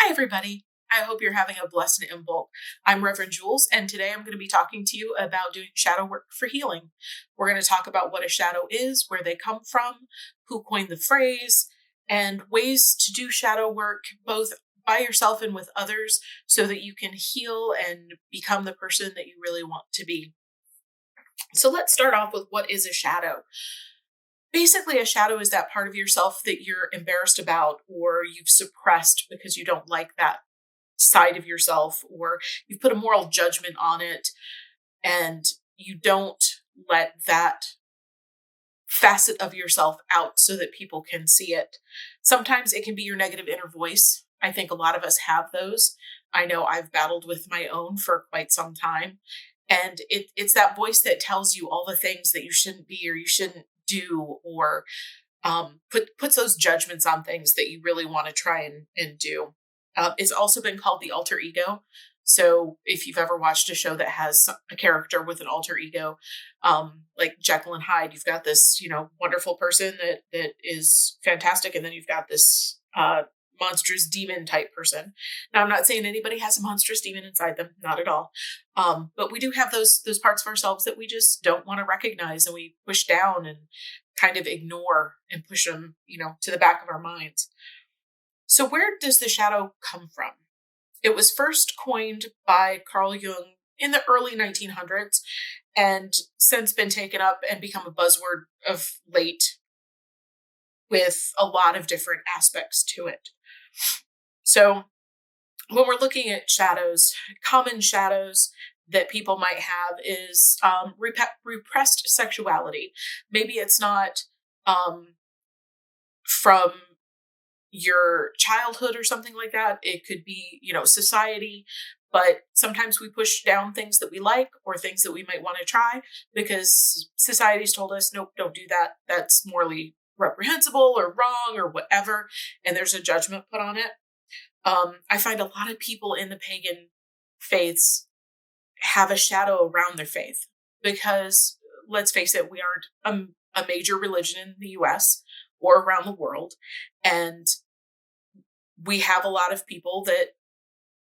Hi, everybody. I hope you're having a blessed Imbolc. I'm Reverend Jules, and today I'm going to be talking to you about doing shadow work for healing. We're going to talk about what a shadow is, where they come from, who coined the phrase, and ways to do shadow work both by yourself and with others so that you can heal and become the person that you really want to be. So let's start off with what is a shadow. Basically, a shadow is that part of yourself that you're embarrassed about or you've suppressed because you don't like that side of yourself, or you've put a moral judgment on it and you don't let that facet of yourself out so that people can see it. Sometimes it can be your negative inner voice. I think a lot of us have those. I know I've battled with my own for quite some time. And it's that voice that tells you all the things that you shouldn't be or you shouldn't do, or puts those judgments on things that you really want to try and do. It's also been called the alter ego. So if you've ever watched a show that has a character with an alter ego, like Jekyll and Hyde, you've got this, wonderful person that is fantastic, and then you've got this monstrous demon type person. Now, I'm not saying anybody has a monstrous demon inside them, not at all. But we do have those parts of ourselves that we just don't want to recognize, and we push down and kind of ignore and push them, to the back of our minds. So where does the shadow come from? It was first coined by Carl Jung in the early 1900s and since been taken up and become a buzzword of late with a lot of different aspects to it. So when we're looking at shadows, common shadows that people might have is repressed sexuality. Maybe it's not from your childhood or something like that. It could be, society, but sometimes we push down things that we like or things that we might want to try because society's told us, nope, don't do that. That's morally reprehensible or wrong or whatever. And there's a judgment put on it. I find a lot of people in the pagan faiths have a shadow around their faith because, let's face it, we aren't a major religion in the US or around the world. And we have a lot of people that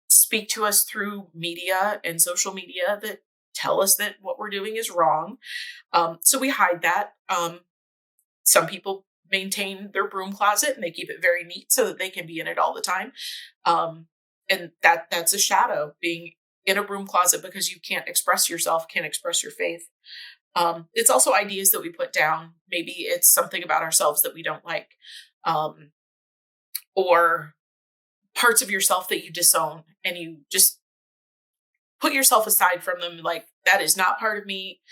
speak to us through media and social media that tell us that what we're doing is wrong. So we hide that. Some people maintain their broom closet and they keep it very neat so that they can be in it all the time. And that's a shadow, being in a broom closet because you can't express yourself, can't express your faith. It's also ideas that we put down. Maybe it's something about ourselves that we don't like, or parts of yourself that you disown and you just put yourself aside from them. Like, that is not part of me.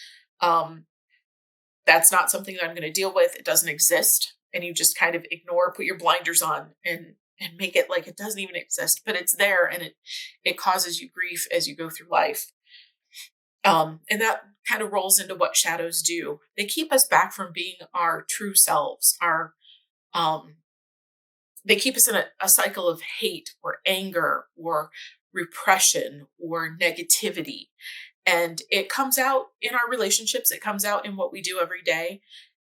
That's not something that I'm going to deal with. It doesn't exist. And you just kind of ignore, put your blinders on and make it like it doesn't even exist, but it's there and it causes you grief as you go through life. And that kind of rolls into what shadows do. They keep us back from being our true selves. They keep us in a cycle of hate or anger or repression or negativity. And it comes out in our relationships. It comes out in what we do every day.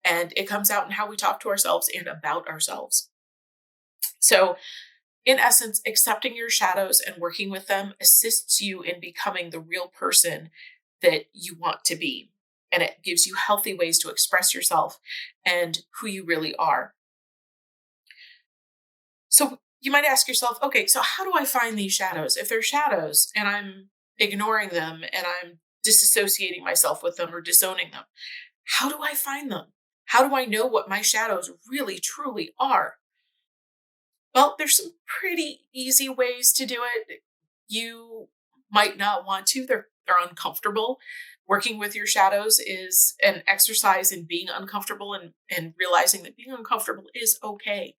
And it comes out in how we talk to ourselves and about ourselves. So in essence, accepting your shadows and working with them assists you in becoming the real person that you want to be. And it gives you healthy ways to express yourself and who you really are. So you might ask yourself, okay, so how do I find these shadows? If they're shadows and I'm ignoring them and I'm disassociating myself with them or disowning them, how do I find them? How do I know what my shadows really, truly are? Well, there's some pretty easy ways to do it. You might not want to. They're uncomfortable. Working with your shadows is an exercise in being uncomfortable and realizing that being uncomfortable is okay.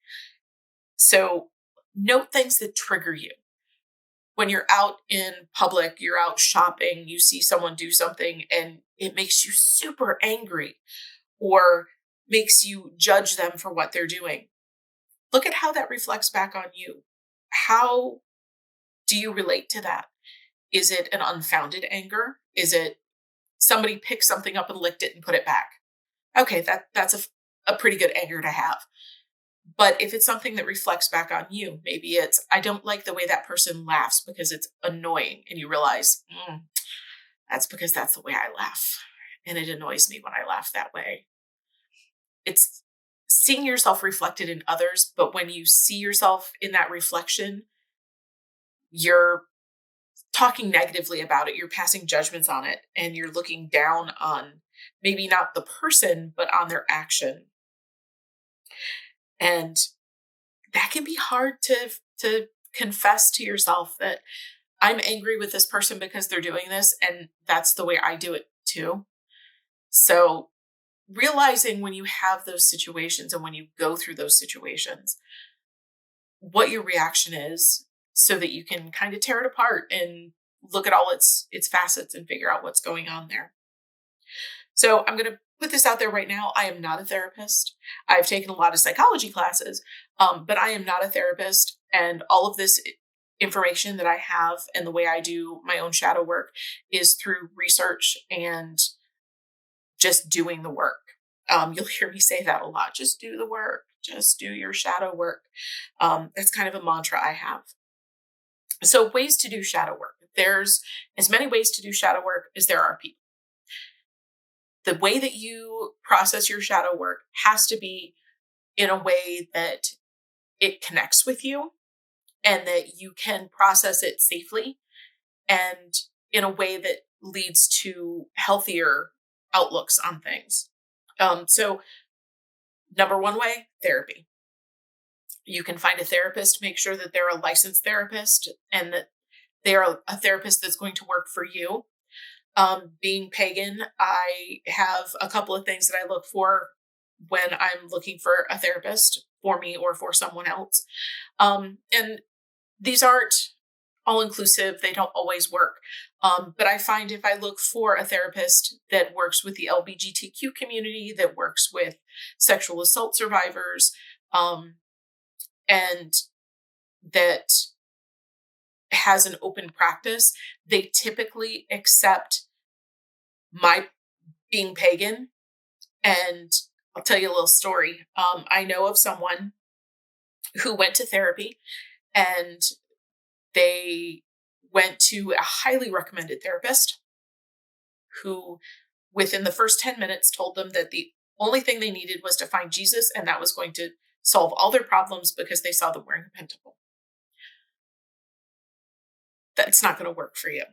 So note things that trigger you. When you're out in public, you're out shopping, you see someone do something and it makes you super angry or makes you judge them for what they're doing. Look at how that reflects back on you. How do you relate to that? Is it an unfounded anger? Is it somebody picked something up and licked it and put it back? Okay, that's a pretty good anger to have. But if it's something that reflects back on you, maybe it's, I don't like the way that person laughs because it's annoying. And you realize, that's because that's the way I laugh. And it annoys me when I laugh that way. It's seeing yourself reflected in others. But when you see yourself in that reflection, you're talking negatively about it. You're passing judgments on it, and you're looking down on maybe not the person, but on their action. And that can be hard to confess to yourself that I'm angry with this person because they're doing this, and that's the way I do it too. So realizing when you have those situations and when you go through those situations, what your reaction is so that you can kind of tear it apart and look at all its facets and figure out what's going on there. So I'm going to put this out there right now. I am not a therapist. I've taken a lot of psychology classes, but I am not a therapist. And all of this information that I have and the way I do my own shadow work is through research and just doing the work. You'll hear me say that a lot. Just do the work. Just do your shadow work. That's kind of a mantra I have. So ways to do shadow work. There's as many ways to do shadow work as there are people. The way that you process your shadow work has to be in a way that it connects with you and that you can process it safely and in a way that leads to healthier outlooks on things. So number one way, therapy. You can find a therapist, make sure that they're a licensed therapist and that they're a therapist that's going to work for you. Being pagan, I have a couple of things that I look for when I'm looking for a therapist for me or for someone else. And these aren't all inclusive. They don't always work. But I find if I look for a therapist that works with the LGBTQ community, that works with sexual assault survivors, and that has an open practice, they typically accept my being pagan. And I'll tell you a little story. I know of someone who went to therapy and they went to a highly recommended therapist who, within the first 10 minutes, told them that the only thing they needed was to find Jesus, and that was going to solve all their problems because they saw them wearing a pentacle. That's not going to work for you.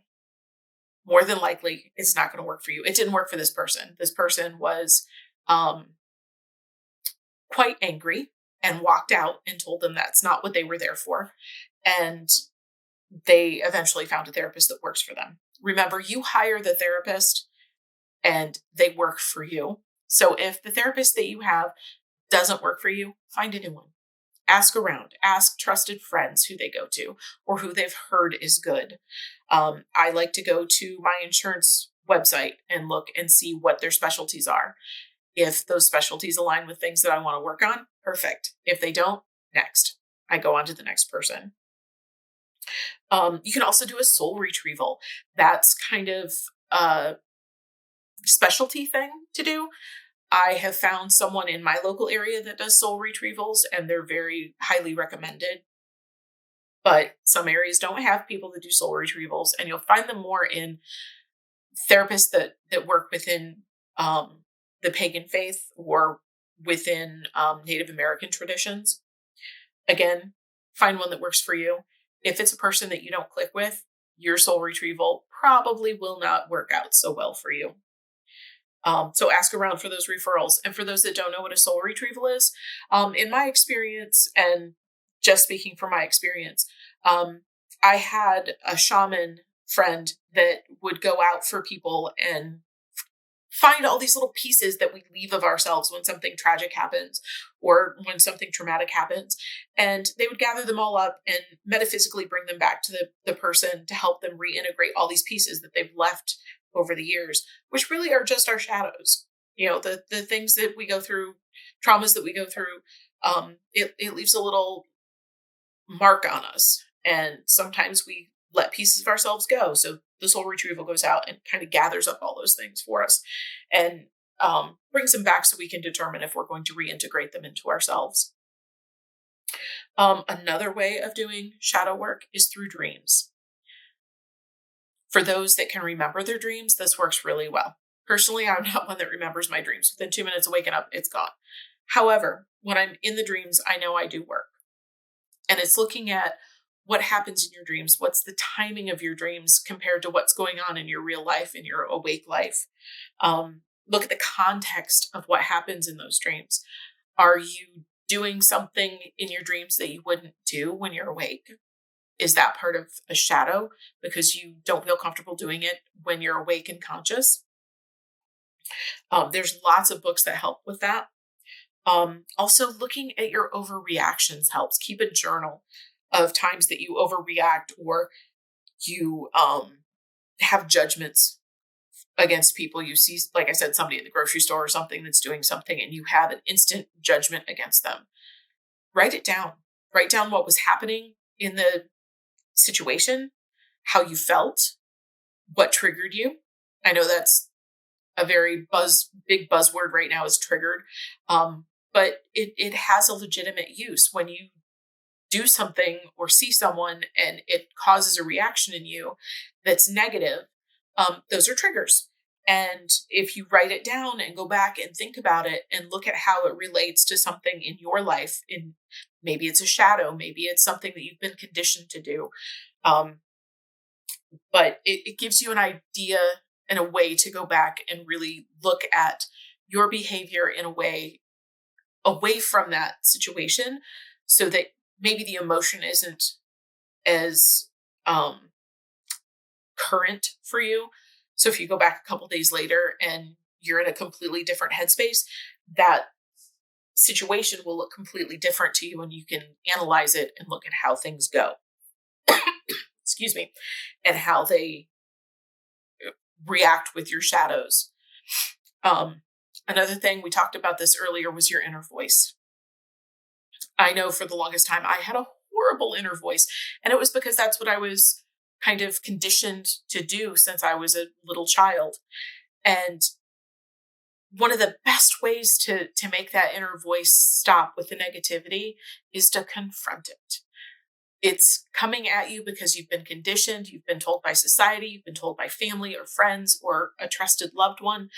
More than likely, it's not going to work for you. It didn't work for this person. This person was quite angry and walked out and told them that's not what they were there for. And they eventually found a therapist that works for them. Remember, you hire the therapist and they work for you. So if the therapist that you have doesn't work for you, find a new one. Ask around, ask trusted friends who they go to or who they've heard is good. I like to go to my insurance website and look and see what their specialties are. If those specialties align with things that I want to work on, perfect. If they don't, next. I go on to the next person. You can also do a soul retrieval. That's kind of a specialty thing to do. I have found someone in my local area that does soul retrievals, and they're very highly recommended. But some areas don't have people that do soul retrievals, and you'll find them more in therapists that work within the pagan faith or within Native American traditions. Again, find one that works for you. If it's a person that you don't click with, your soul retrieval probably will not work out so well for you. So ask around for those referrals. And for those that don't know what a soul retrieval is, in my experience, and just speaking from my experience, I had a shaman friend that would go out for people and find all these little pieces that we leave of ourselves when something tragic happens or when something traumatic happens. And they would gather them all up and metaphysically bring them back to the person to help them reintegrate all these pieces that they've left over the years, which really are just our shadows. You know, the things that we go through, traumas that we go through, it leaves a little mark on us. And sometimes we let pieces of ourselves go. So the soul retrieval goes out and kind of gathers up all those things for us and brings them back so we can determine if we're going to reintegrate them into ourselves. Another way of doing shadow work is through dreams. For those that can remember their dreams, this works really well. Personally, I'm not one that remembers my dreams. Within 2 minutes of waking up, it's gone. However, when I'm in the dreams, I know I do work. And it's looking at what happens in your dreams. What's the timing of your dreams compared to what's going on in your real life, in your awake life? Look at the context of what happens in those dreams. Are you doing something in your dreams that you wouldn't do when you're awake? Is that part of a shadow because you don't feel comfortable doing it when you're awake and conscious? There's lots of books that help with that. Also, looking at your overreactions helps. Keep a journal of times that you overreact or you have judgments against people. You see, like I said, somebody in the grocery store or something that's doing something and you have an instant judgment against them. Write it down. Write down what was happening in the situation, how you felt, what triggered you. I know that's a very big buzzword right now is triggered. But it has a legitimate use. When you do something or see someone and it causes a reaction in you that's negative, those are triggers. And if you write it down and go back and think about it and look at how it relates to something in your life, in maybe it's a shadow, maybe it's something that you've been conditioned to do. But it gives you an idea and a way to go back and really look at your behavior in a way away from that situation so that maybe the emotion isn't as current for you. So if you go back a couple days later and you're in a completely different headspace, that situation will look completely different to you and you can analyze it and look at how things go. Excuse me, and how they react with your shadows. Another thing, we talked about this earlier, was your inner voice. I know for the longest time I had a horrible inner voice, and it was because that's what I was kind of conditioned to do since I was a little child. And one of the best ways to make that inner voice stop with the negativity is to confront it. It's coming at you because you've been conditioned, you've been told by society, you've been told by family or friends or a trusted loved one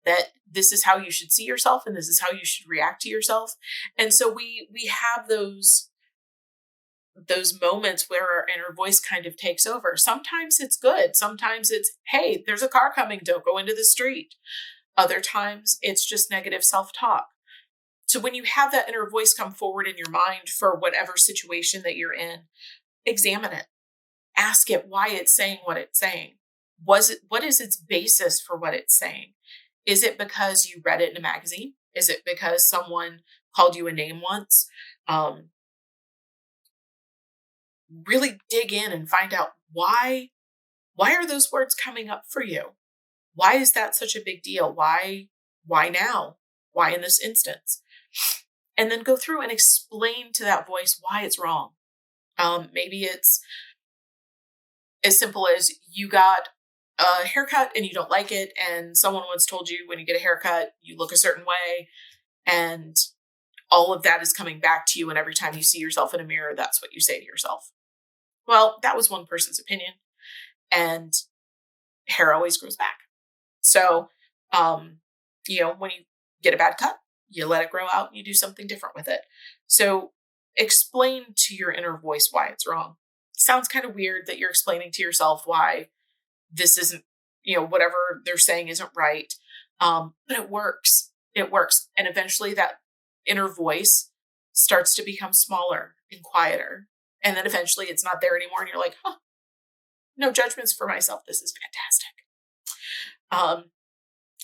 that this is how you should see yourself and this is how you should react to yourself. And so we have those moments where our inner voice kind of takes over. Sometimes it's good. Sometimes it's, hey, there's a car coming, don't go into the street. Other times it's just negative self-talk. So when you have that inner voice come forward in your mind for whatever situation that you're in, examine it. Ask it why it's saying what it's saying. What is its basis for what it's saying? Is it because you read it in a magazine? Is it because someone called you a name once? Really dig in and find out why are those words coming up for you? Why is that such a big deal? Why now? Why in this instance? And then go through and explain to that voice why it's wrong. Maybe it's as simple as you got a haircut and you don't like it, and someone once told you when you get a haircut, you look a certain way, and all of that is coming back to you, and every time you see yourself in a mirror, that's what you say to yourself. Well, that was one person's opinion, and hair always grows back. So, when you get a bad cut, you let it grow out and you do something different with it. So explain to your inner voice why it's wrong. It sounds kind of weird that you're explaining to yourself why this isn't, whatever they're saying isn't right. But it works. It works. And eventually that inner voice starts to become smaller and quieter. And then eventually it's not there anymore. And you're like, no judgments for myself. This is fantastic.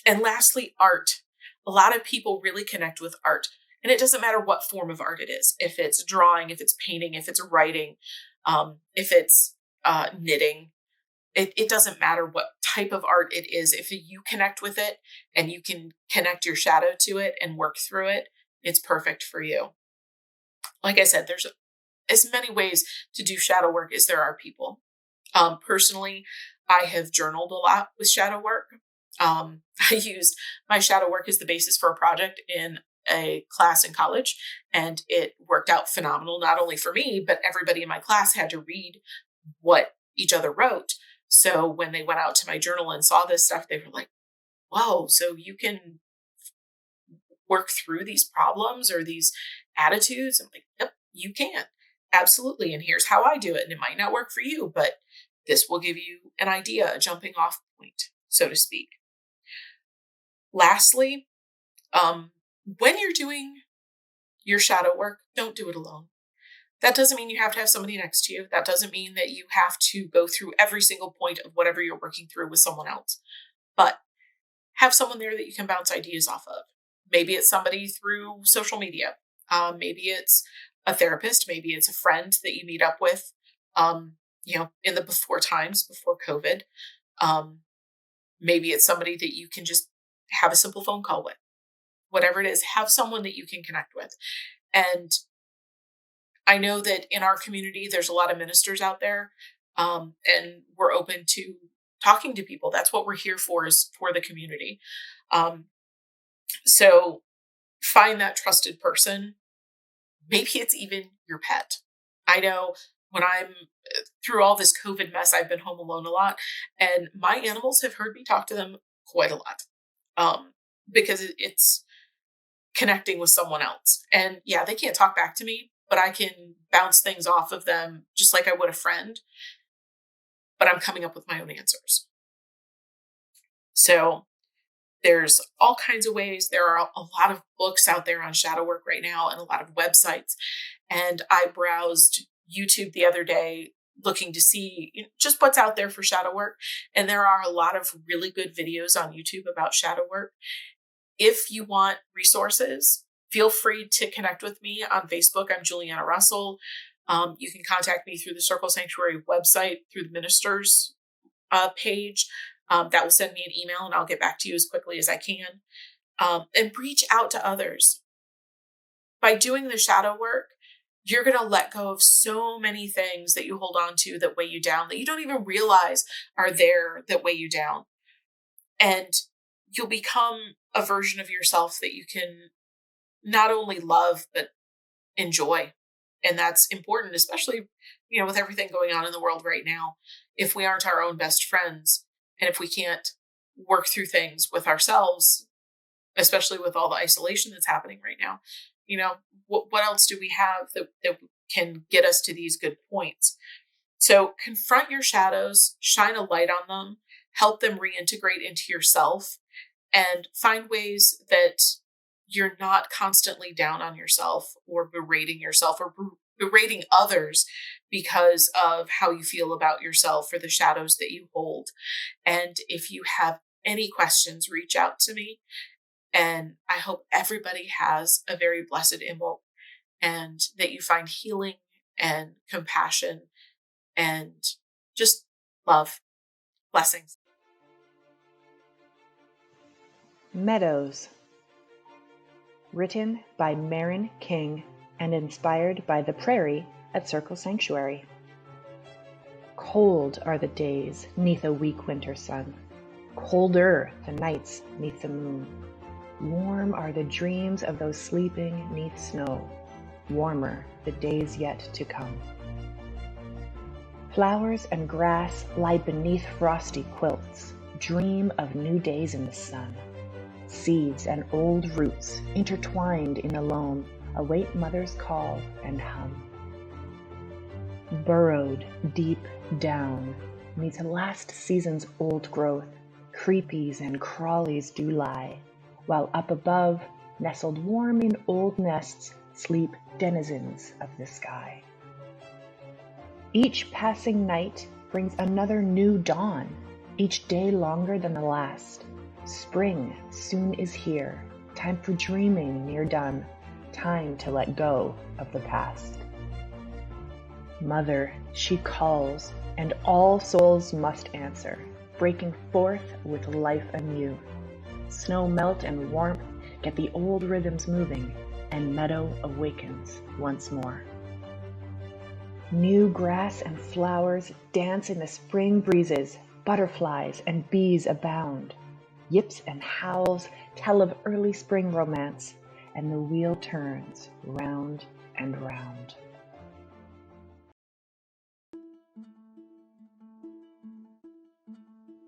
And lastly, art. A lot of people really connect with art, and it doesn't matter what form of art it is. If it's drawing, if it's painting, if it's writing, if it's knitting, it doesn't matter what type of art it is. If you connect with it and you can connect your shadow to it and work through it, it's perfect for you. Like I said, there's as many ways to do shadow work as there are people. Personally, I have journaled a lot with shadow work. I used my shadow work as the basis for a project in a class in college, and it worked out phenomenal, not only for me, but everybody in my class had to read what each other wrote. So when they went out to my journal and saw this stuff, they were like, whoa, so you can work through these problems or these attitudes? I'm like, yep, you can. Absolutely. And here's how I do it. And it might not work for you, but this will give you an idea, a jumping off point, so to speak. Lastly, when you're doing your shadow work, don't do it alone. That doesn't mean you have to have somebody next to you. That doesn't mean that you have to go through every single point of whatever you're working through with someone else. But have someone there that you can bounce ideas off of. Maybe it's somebody through social media. Maybe it's a therapist. Maybe it's a friend that you meet up with, in the before times, before COVID. Maybe it's somebody that you can just have a simple phone call with. Whatever it is, have someone that you can connect with. And I know that in our community, there's a lot of ministers out there, and we're open to talking to people. That's what we're here for, is for the community. So find that trusted person. Maybe it's even your pet. I know when I'm through all this COVID mess, I've been home alone a lot, and my animals have heard me talk to them quite a lot, because it's connecting with someone else. And yeah, they can't talk back to me, but I can bounce things off of them just like I would a friend, but I'm coming up with my own answers. So there's all kinds of ways. There are a lot of books out there on shadow work right now and a lot of websites. And I browsed YouTube the other day looking to see just what's out there for shadow work. And there are a lot of really good videos on YouTube about shadow work. If you want resources, feel free to connect with me on Facebook. I'm Juliana Russell. You can contact me through the Circle Sanctuary website, through the ministers page. That will send me an email and I'll get back to you as quickly as I can. And reach out to others. By doing the shadow work, you're going to let go of so many things that you hold on to that weigh you down, that you don't even realize are there, that weigh you down. And you'll become a version of yourself that you can not only love, but enjoy. And that's important, especially, with everything going on in the world right now. If we aren't our own best friends, and if we can't work through things with ourselves, especially with all the isolation that's happening right now, what else do we have that can get us to these good points? So confront your shadows, shine a light on them, help them reintegrate into yourself, and find ways that you're not constantly down on yourself or berating yourself or berating others because of how you feel about yourself or the shadows that you hold. And if you have any questions, reach out to me. And I hope everybody has a very blessed Imbolc, and that you find healing and compassion and just love. Blessings. Meadows. Written by Marin King and inspired by the prairie at Circle Sanctuary. Cold are the days 'neath a weak winter sun, colder the nights 'neath the moon. Warm are the dreams of those sleeping 'neath snow, warmer the days yet to come. Flowers and grass lie beneath frosty quilts, dream of new days in the sun. Seeds and old roots, intertwined in a loam, await mother's call and hum. Burrowed deep down, neath last season's old growth, creepies and crawlies do lie, while up above, nestled warm in old nests, sleep denizens of the sky. Each passing night brings another new dawn, each day longer than the last. Spring soon is here, time for dreaming near done, time to let go of the past. Mother, she calls, and all souls must answer, breaking forth with life anew. Snow melt and warmth get the old rhythms moving, and meadow awakens once more. New grass and flowers dance in the spring breezes, butterflies and bees abound. Yips and howls tell of early spring romance, and the wheel turns round and round.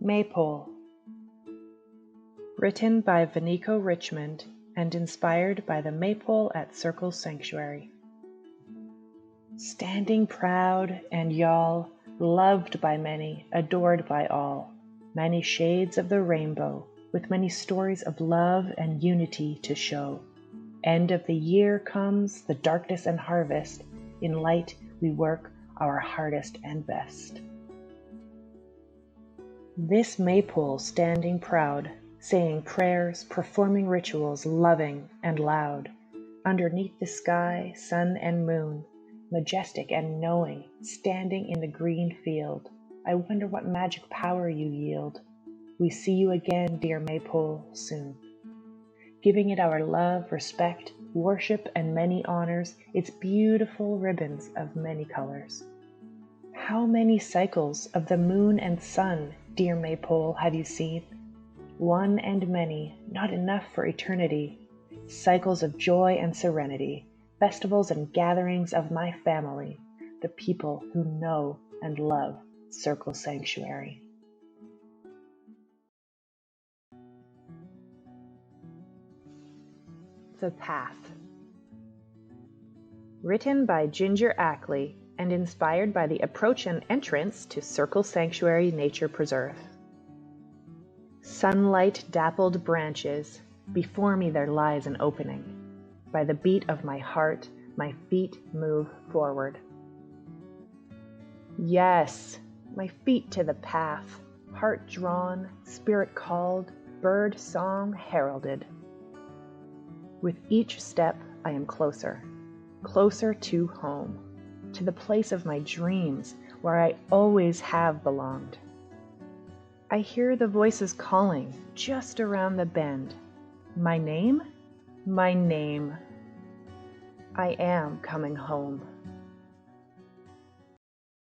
Maypole. Written by Vanico Richmond and inspired by the maypole at Circle Sanctuary. Standing proud and y'all, loved by many, adored by all, many shades of the rainbow, with many stories of love and unity to show. End of the year comes, the darkness and harvest, in light we work our hardest and best. This maypole standing proud, saying prayers, performing rituals, loving and loud, underneath the sky, sun and moon, majestic and knowing, standing in the green field. I wonder what magic power you yield. We see you again, dear maypole, soon. Giving it our love, respect, worship, and many honors, its beautiful ribbons of many colors. How many cycles of the moon and sun, dear maypole, have you seen? One and many, not enough for eternity. Cycles of joy and serenity, festivals and gatherings of my family, the people who know and love Circle Sanctuary. The Path. Written by Ginger Ackley and inspired by the approach and entrance to Circle Sanctuary Nature Preserve. Sunlight dappled branches, before me there lies an opening. By the beat of my heart, my feet move forward. Yes, my feet to the path, heart drawn, spirit called, bird song heralded. With each step, I am closer, closer to home, to the place of my dreams where I always have belonged. I hear the voices calling just around the bend. My name? My name. I am coming home.